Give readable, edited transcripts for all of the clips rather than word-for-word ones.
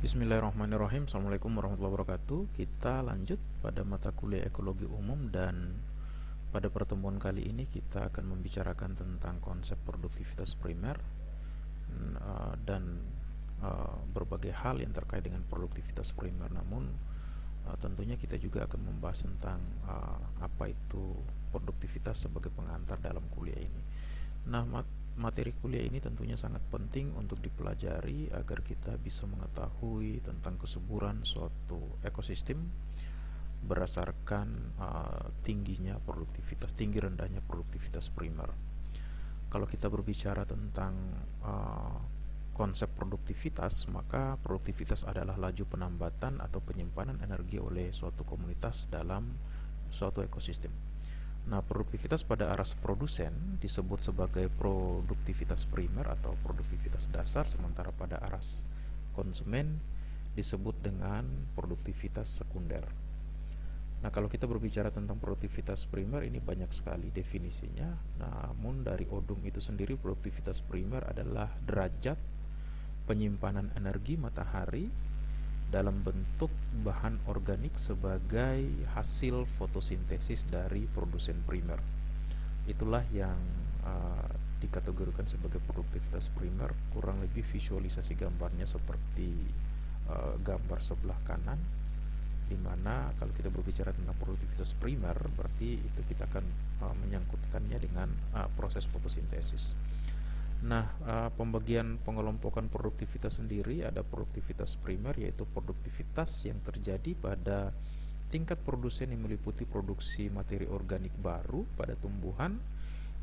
Bismillahirrahmanirrahim. Assalamualaikum warahmatullahi wabarakatuh. Kita lanjut pada mata kuliah ekologi umum, dan pada pertemuan kali ini kita akan membicarakan tentang konsep produktivitas primer dan berbagai hal yang terkait dengan produktivitas primer. Namun tentunya kita juga akan membahas tentang apa itu produktivitas sebagai pengantar dalam kuliah ini. Nah, materi kuliah ini tentunya sangat penting untuk dipelajari agar kita bisa mengetahui tentang kesuburan suatu ekosistem berdasarkan tinggi rendahnya produktivitas primer. Kalau kita berbicara tentang konsep produktivitas, maka produktivitas adalah laju penambatan atau penyimpanan energi oleh suatu komunitas dalam suatu ekosistem. Nah, produktivitas pada aras produsen disebut sebagai produktivitas primer atau produktivitas dasar, sementara pada aras konsumen disebut dengan produktivitas sekunder. Nah, kalau kita berbicara tentang produktivitas primer, ini banyak sekali definisinya. Namun dari Odum itu sendiri, produktivitas primer adalah derajat penyimpanan energi matahari dalam bentuk bahan organik sebagai hasil fotosintesis dari produsen primer. Itulah yang dikategorikan sebagai produktivitas primer. Kurang lebih visualisasi gambarnya seperti gambar sebelah kanan, dimana kalau kita berbicara tentang produktivitas primer, berarti itu kita akan menyangkutkannya dengan proses fotosintesis. Nah, pembagian pengelompokan produktivitas sendiri, ada produktivitas primer, yaitu produktivitas yang terjadi pada tingkat produsen yang meliputi produksi materi organik baru pada tumbuhan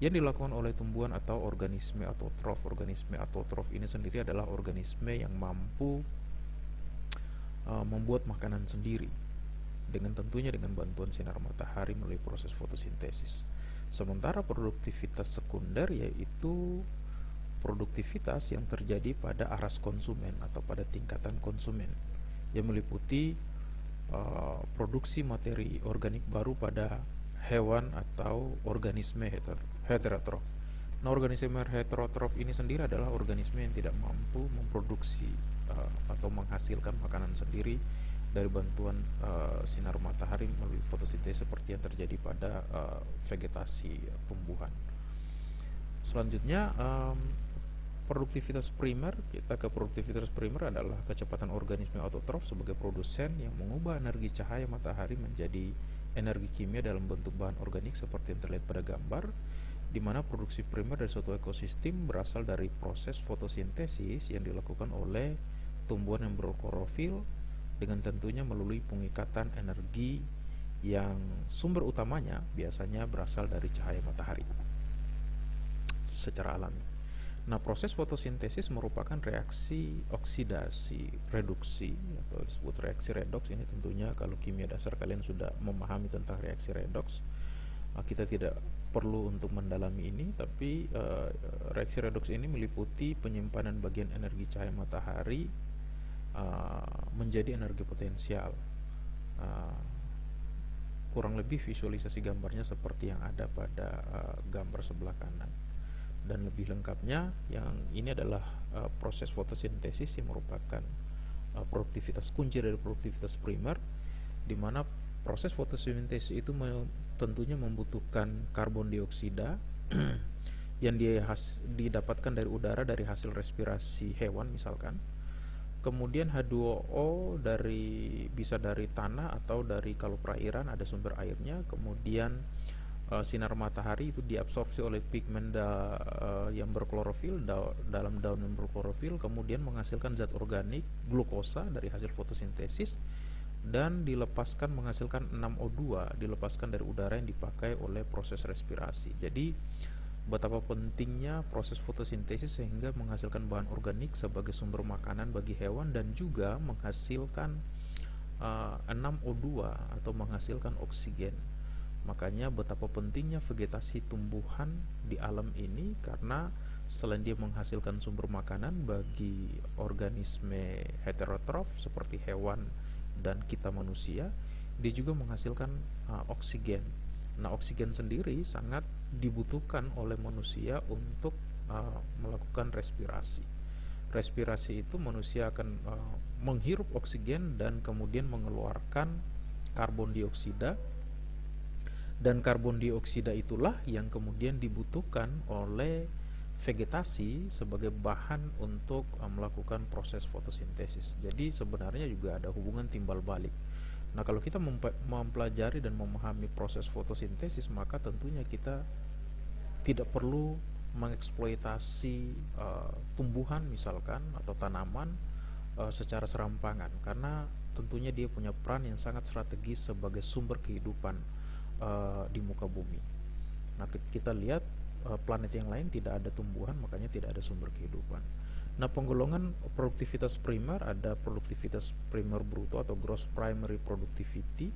yang dilakukan oleh tumbuhan atau organisme autotrof. Organisme autotrof ini sendiri adalah organisme yang mampu membuat makanan sendiri, tentunya dengan bantuan sinar matahari melalui proses fotosintesis. Sementara produktivitas sekunder yaitu produktivitas yang terjadi pada aras konsumen atau pada tingkatan konsumen, yang meliputi produksi materi organik baru pada hewan atau organisme heterotrof. Nah, organisme heterotrof ini sendiri adalah organisme yang tidak mampu memproduksi atau menghasilkan makanan sendiri dari bantuan sinar matahari melalui fotosintesis seperti yang terjadi pada vegetasi tumbuhan. Selanjutnya, produktivitas primer. Kita ke produktivitas primer adalah kecepatan organisme autotrof sebagai produsen yang mengubah energi cahaya matahari menjadi energi kimia dalam bentuk bahan organik seperti yang terlihat pada gambar, di mana produksi primer dari suatu ekosistem berasal dari proses fotosintesis yang dilakukan oleh tumbuhan yang berklorofil, dengan tentunya melalui pengikatan energi yang sumber utamanya biasanya berasal dari cahaya matahari secara alami. Nah, proses fotosintesis merupakan reaksi oksidasi reduksi atau disebut reaksi redoks. Ini tentunya kalau kimia dasar kalian sudah memahami tentang reaksi redoks, kita tidak perlu untuk mendalami ini, tapi reaksi redoks ini meliputi penyimpanan bagian energi cahaya matahari menjadi energi potensial. Kurang lebih visualisasi gambarnya seperti yang ada pada gambar sebelah kanan. Dan lebih lengkapnya, yang ini adalah proses fotosintesis yang merupakan produktivitas kunci dari produktivitas primer, di mana proses fotosintesis itu tentunya membutuhkan karbon dioksida yang didapatkan dari udara dari hasil respirasi hewan misalkan, kemudian H2O bisa dari tanah atau dari kalau perairan ada sumber airnya, kemudian sinar matahari itu diabsorpsi oleh pigmen yang berklorofil dalam daun yang berklorofil, kemudian menghasilkan zat organik glukosa dari hasil fotosintesis, dan menghasilkan 6O2 dilepaskan dari udara yang dipakai oleh proses respirasi. Jadi betapa pentingnya proses fotosintesis sehingga menghasilkan bahan organik sebagai sumber makanan bagi hewan dan juga menghasilkan 6O2 atau menghasilkan oksigen. Makanya betapa pentingnya vegetasi tumbuhan di alam ini, karena selain dia menghasilkan sumber makanan bagi organisme heterotrof seperti hewan dan kita manusia, dia juga menghasilkan oksigen. Nah, oksigen sendiri sangat dibutuhkan oleh manusia untuk melakukan respirasi. Respirasi itu manusia akan menghirup oksigen dan kemudian mengeluarkan karbon dioksida, dan karbon dioksida itulah yang kemudian dibutuhkan oleh vegetasi sebagai bahan untuk melakukan proses fotosintesis. Jadi sebenarnya juga ada hubungan timbal balik. Nah, kalau kita mempelajari dan memahami proses fotosintesis, maka tentunya kita tidak perlu mengeksploitasi tumbuhan misalkan atau tanaman secara serampangan, karena tentunya dia punya peran yang sangat strategis sebagai sumber kehidupan di muka bumi. Nah, kita lihat planet yang lain tidak ada tumbuhan, makanya tidak ada sumber kehidupan. Nah, penggolongan produktivitas primer ada produktivitas primer bruto atau gross primary productivity,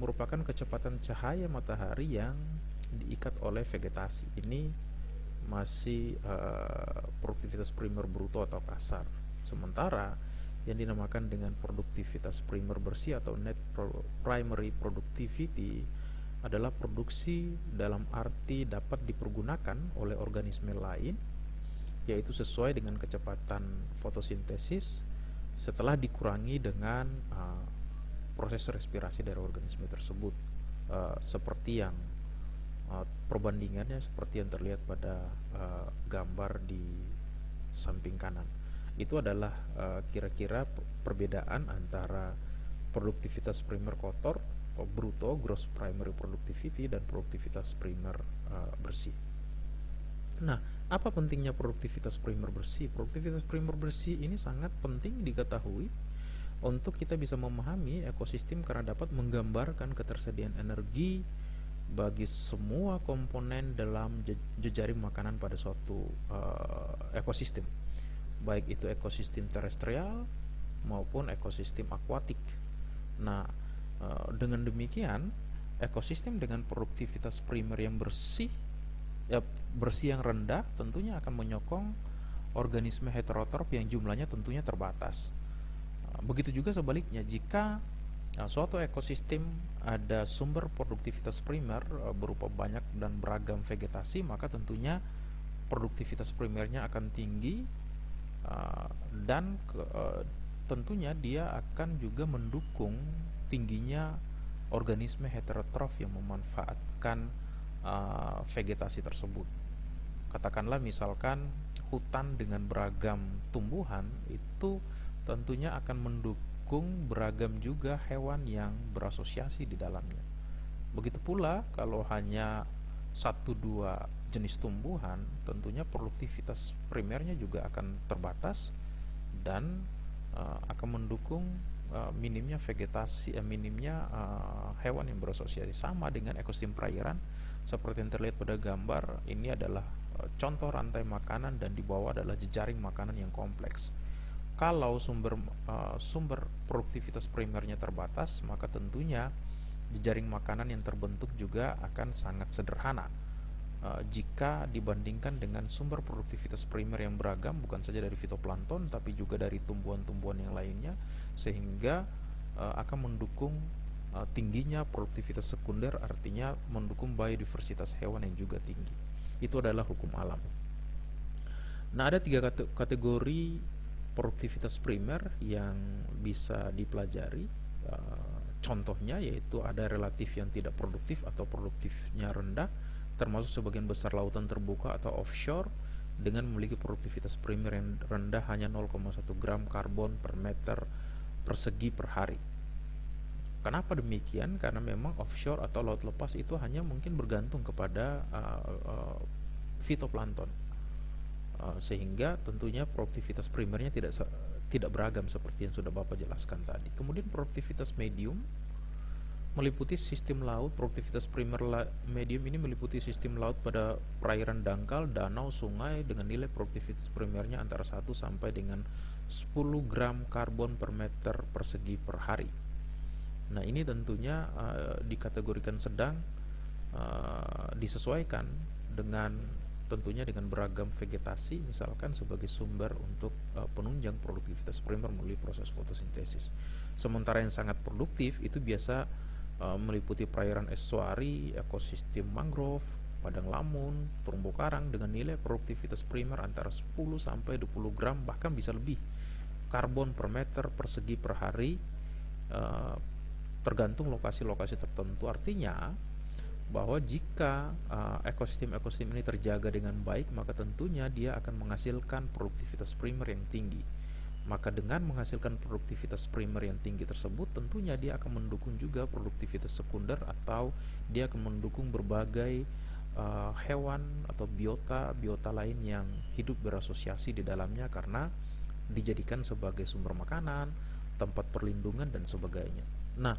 merupakan kecepatan cahaya matahari yang diikat oleh vegetasi. Ini masih produktivitas primer bruto atau kasar. Sementara yang dinamakan dengan produktivitas primer bersih atau net primary productivity adalah produksi dalam arti dapat dipergunakan oleh organisme lain, yaitu sesuai dengan kecepatan fotosintesis setelah dikurangi dengan proses respirasi dari organisme tersebut, seperti yang perbandingannya seperti yang terlihat pada gambar di samping kanan. Itu adalah kira-kira perbedaan antara produktivitas primer kotor bruto gross primary productivity dan produktivitas primer bersih. Nah, apa pentingnya produktivitas primer bersih? Produktivitas primer bersih ini sangat penting diketahui untuk kita bisa memahami ekosistem, karena dapat menggambarkan ketersediaan energi bagi semua komponen dalam jejaring makanan pada suatu ekosistem, baik itu ekosistem terestrial maupun ekosistem akuatik. Nah, dengan demikian ekosistem dengan produktivitas primer yang bersih yang rendah tentunya akan menyokong organisme heterotrof yang jumlahnya tentunya terbatas. Begitu juga sebaliknya, jika suatu ekosistem ada sumber produktivitas primer berupa banyak dan beragam vegetasi, maka tentunya produktivitas primernya akan tinggi, dan tentunya dia akan juga mendukung tingginya organisme heterotrof yang memanfaatkan vegetasi tersebut. Katakanlah misalkan hutan dengan beragam tumbuhan itu tentunya akan mendukung beragam juga hewan yang berasosiasi di dalamnya. Begitu pula kalau hanya 1-2 jenis tumbuhan, tentunya produktivitas primernya juga akan terbatas dan akan mendukung minimnya vegetasi, minimnya hewan yang berasosiasi. Sama dengan ekosistem perairan seperti yang terlihat pada gambar ini adalah contoh rantai makanan, dan di bawah adalah jejaring makanan yang kompleks. Kalau sumber produktivitas primernya terbatas, maka tentunya jejaring makanan yang terbentuk juga akan sangat sederhana jika dibandingkan dengan sumber produktivitas primer yang beragam, bukan saja dari fitoplankton tapi juga dari tumbuhan-tumbuhan yang lainnya, sehingga akan mendukung tingginya produktivitas sekunder, artinya mendukung biodiversitas hewan yang juga tinggi. Itu adalah hukum alam. Nah, ada 3 kategori produktivitas primer yang bisa dipelajari. Contohnya yaitu ada relatif yang tidak produktif atau produktifnya rendah, termasuk sebagian besar lautan terbuka atau offshore dengan memiliki produktivitas primer yang rendah, hanya 0,1 gram karbon per meter persegi per hari. Kenapa demikian? Karena memang offshore atau laut lepas itu hanya mungkin bergantung kepada fitoplankton, sehingga tentunya produktivitas primernya tidak beragam seperti yang sudah Bapak jelaskan tadi. Kemudian produktivitas medium meliputi sistem laut. Produktivitas primer medium ini meliputi sistem laut pada perairan dangkal, danau, sungai dengan nilai produktivitas primernya antara 1 sampai dengan 10 gram karbon per meter persegi per hari. Nah, ini tentunya dikategorikan sedang, disesuaikan dengan tentunya dengan beragam vegetasi misalkan sebagai sumber untuk penunjang produktivitas primer melalui proses fotosintesis. Sementara yang sangat produktif itu biasa meliputi perairan estuari, ekosistem mangrove, padang lamun, terumbu karang dengan nilai produktivitas primer antara 10 sampai 20 gram, bahkan bisa lebih karbon per meter persegi per hari, tergantung lokasi-lokasi tertentu. Artinya bahwa jika ekosistem ini terjaga dengan baik, maka tentunya dia akan menghasilkan produktivitas primer yang tinggi. Maka dengan menghasilkan produktivitas primer yang tinggi tersebut, tentunya dia akan mendukung juga produktivitas sekunder, atau dia akan mendukung berbagai hewan atau biota lain yang hidup berasosiasi di dalamnya, karena dijadikan sebagai sumber makanan, tempat perlindungan, dan sebagainya. Nah,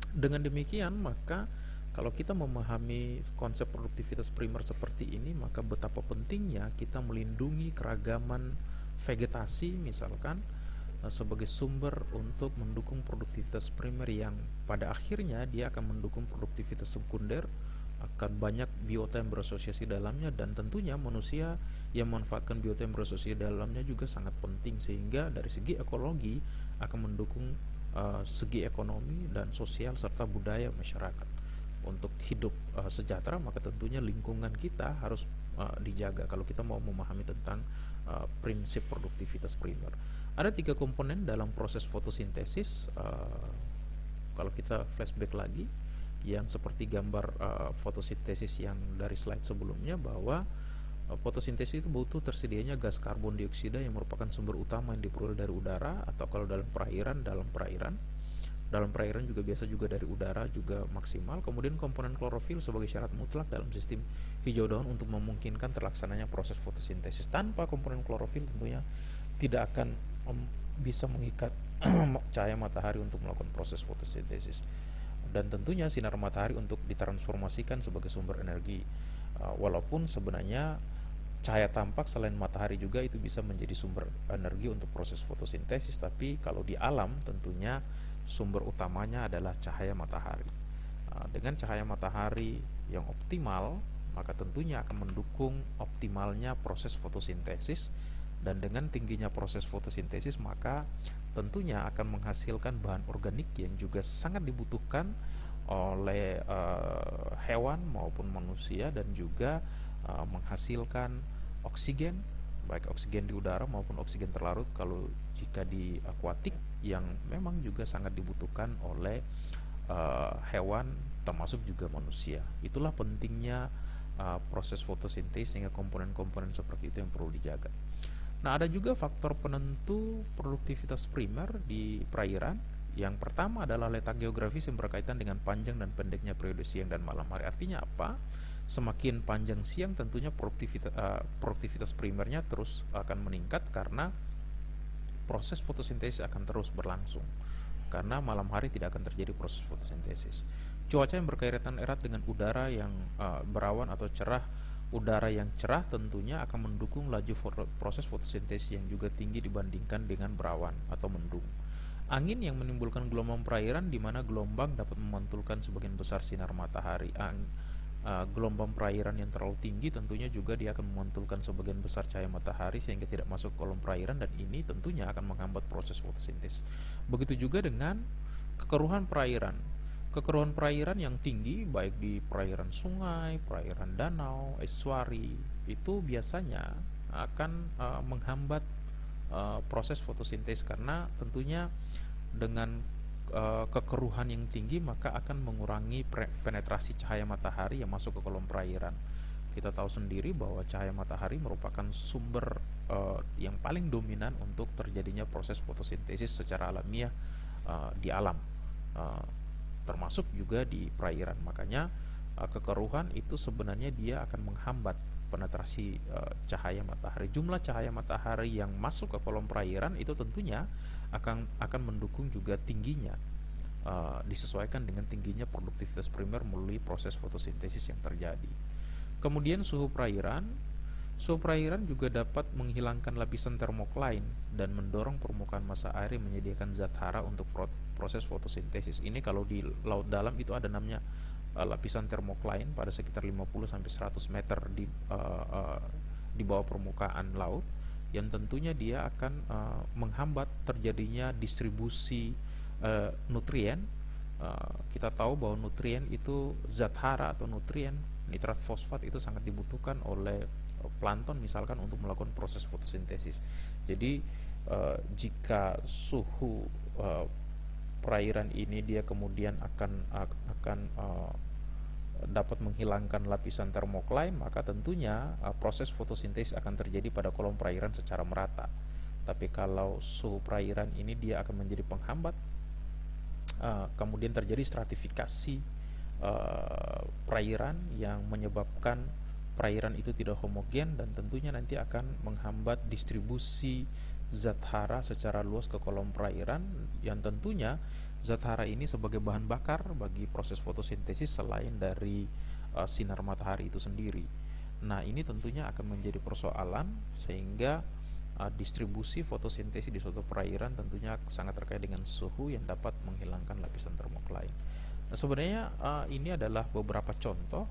dengan demikian maka kalau kita memahami konsep produktivitas primer seperti ini, maka betapa pentingnya kita melindungi keragaman vegetasi misalkan sebagai sumber untuk mendukung produktivitas primer, yang pada akhirnya dia akan mendukung produktivitas sekunder, akan banyak biota yang berasosiasi dalamnya, dan tentunya manusia yang memanfaatkan biota yang berasosiasi dalamnya juga sangat penting, sehingga dari segi ekologi akan mendukung segi ekonomi dan sosial serta budaya masyarakat untuk hidup sejahtera. Maka tentunya lingkungan kita harus dijaga kalau kita mau memahami tentang prinsip produktivitas primer. Ada 3 komponen dalam proses fotosintesis. Kalau kita flashback lagi, yang seperti gambar fotosintesis yang dari slide sebelumnya, bahwa fotosintesis itu butuh tersedianya gas karbon dioksida yang merupakan sumber utama yang diperoleh dari udara, atau kalau dalam perairan juga biasa juga dari udara juga maksimal. Kemudian komponen klorofil sebagai syarat mutlak dalam sistem hijau daun untuk memungkinkan terlaksananya proses fotosintesis. Tanpa komponen klorofil tentunya tidak akan bisa mengikat cahaya matahari untuk melakukan proses fotosintesis, dan tentunya sinar matahari untuk ditransformasikan sebagai sumber energi. Walaupun sebenarnya cahaya tampak selain matahari juga itu bisa menjadi sumber energi untuk proses fotosintesis, tapi kalau di alam tentunya sumber utamanya adalah cahaya matahari. Dengan cahaya matahari yang optimal, maka tentunya akan mendukung optimalnya proses fotosintesis, dan dengan tingginya proses fotosintesis maka tentunya akan menghasilkan bahan organik yang juga sangat dibutuhkan oleh hewan maupun manusia, dan juga menghasilkan oksigen, baik oksigen di udara maupun oksigen terlarut kalau jika di akuatik, yang memang juga sangat dibutuhkan oleh hewan termasuk juga manusia. Itulah pentingnya proses fotosintesis, sehingga komponen-komponen seperti itu yang perlu dijaga. Nah, ada juga faktor penentu produktivitas primer di perairan. Yang pertama adalah letak geografis yang berkaitan dengan panjang dan pendeknya periode siang dan malam hari. Artinya apa? Semakin panjang siang tentunya produktivitas primernya terus akan meningkat, karena proses fotosintesis akan terus berlangsung, karena malam hari tidak akan terjadi proses fotosintesis. Cuaca yang berkaitan erat dengan udara yang berawan atau cerah. Udara yang cerah tentunya akan mendukung laju proses fotosintesis yang juga tinggi dibandingkan dengan berawan atau mendung. Angin yang menimbulkan gelombang perairan, di mana gelombang dapat memantulkan sebagian besar sinar matahari. Gelombang perairan yang terlalu tinggi tentunya juga dia akan memantulkan sebagian besar cahaya matahari sehingga tidak masuk ke kolom perairan, dan ini tentunya akan menghambat proses fotosintesis. Begitu juga dengan kekeruhan perairan. Kekeruhan perairan yang tinggi, baik di perairan sungai, perairan danau, estuari, itu biasanya akan menghambat proses fotosintesis, karena tentunya dengan kekeruhan yang tinggi maka akan mengurangi penetrasi cahaya matahari yang masuk ke kolom perairan. Kita tahu sendiri bahwa cahaya matahari merupakan sumber yang paling dominan untuk terjadinya proses fotosintesis secara alamiah di alam, termasuk juga di perairan. Makanya kekeruhan itu sebenarnya dia akan menghambat penetrasi cahaya matahari. Jumlah cahaya matahari yang masuk ke kolom perairan itu tentunya akan mendukung juga tingginya, disesuaikan dengan tingginya produktivitas primer melalui proses fotosintesis yang terjadi. Kemudian suhu perairan juga dapat menghilangkan lapisan termokline dan mendorong permukaan massa air yang menyediakan zat hara untuk proses fotosintesis. Ini kalau di laut dalam itu ada namanya lapisan termokline pada sekitar 50-100 meter di bawah permukaan laut, yang tentunya dia akan menghambat terjadinya distribusi nutrien. Kita tahu bahwa nutrien itu zat hara atau nutrien nitrat fosfat itu sangat dibutuhkan oleh plankton misalkan untuk melakukan proses fotosintesis. Jadi jika suhu perairan ini dia kemudian akan dapat menghilangkan lapisan termoklay, maka tentunya proses fotosintesis akan terjadi pada kolom perairan secara merata. Tapi kalau suhu perairan ini dia akan menjadi penghambat, kemudian terjadi stratifikasi perairan yang menyebabkan perairan itu tidak homogen, dan tentunya nanti akan menghambat distribusi zat hara secara luas ke kolom perairan, yang tentunya zat hara ini sebagai bahan bakar bagi proses fotosintesis selain dari sinar matahari itu sendiri. Nah, ini tentunya akan menjadi persoalan, sehingga distribusi fotosintesis di suatu perairan tentunya sangat terkait dengan suhu yang dapat menghilangkan lapisan termoklay. Nah, sebenarnya ini adalah beberapa contoh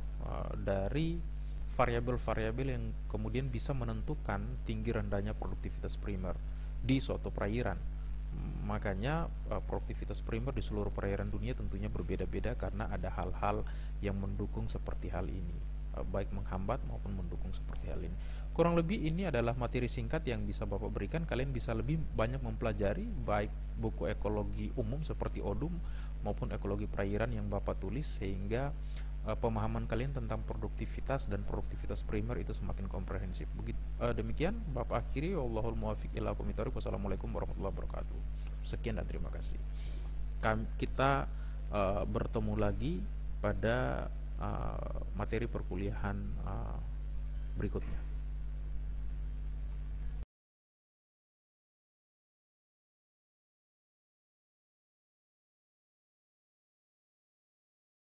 dari variabel-variabel yang kemudian bisa menentukan tinggi rendahnya produktivitas primer di suatu perairan. Makanya produktivitas primer di seluruh perairan dunia tentunya berbeda-beda karena ada hal-hal yang mendukung seperti hal ini, baik menghambat maupun mendukung seperti hal ini. Kurang lebih ini adalah materi singkat yang bisa Bapak berikan. Kalian bisa lebih banyak mempelajari baik buku ekologi umum seperti ODUM maupun ekologi perairan yang Bapak tulis, sehingga pemahaman kalian tentang produktivitas dan produktivitas primer itu semakin komprehensif. Demikian Bapak akhiri. Wallahul muwaffiq ila aqwamit thoriq. Wassalamualaikum warahmatullahi wabarakatuh. Sekian dan terima kasih. Kita bertemu lagi pada materi perkuliahan berikutnya.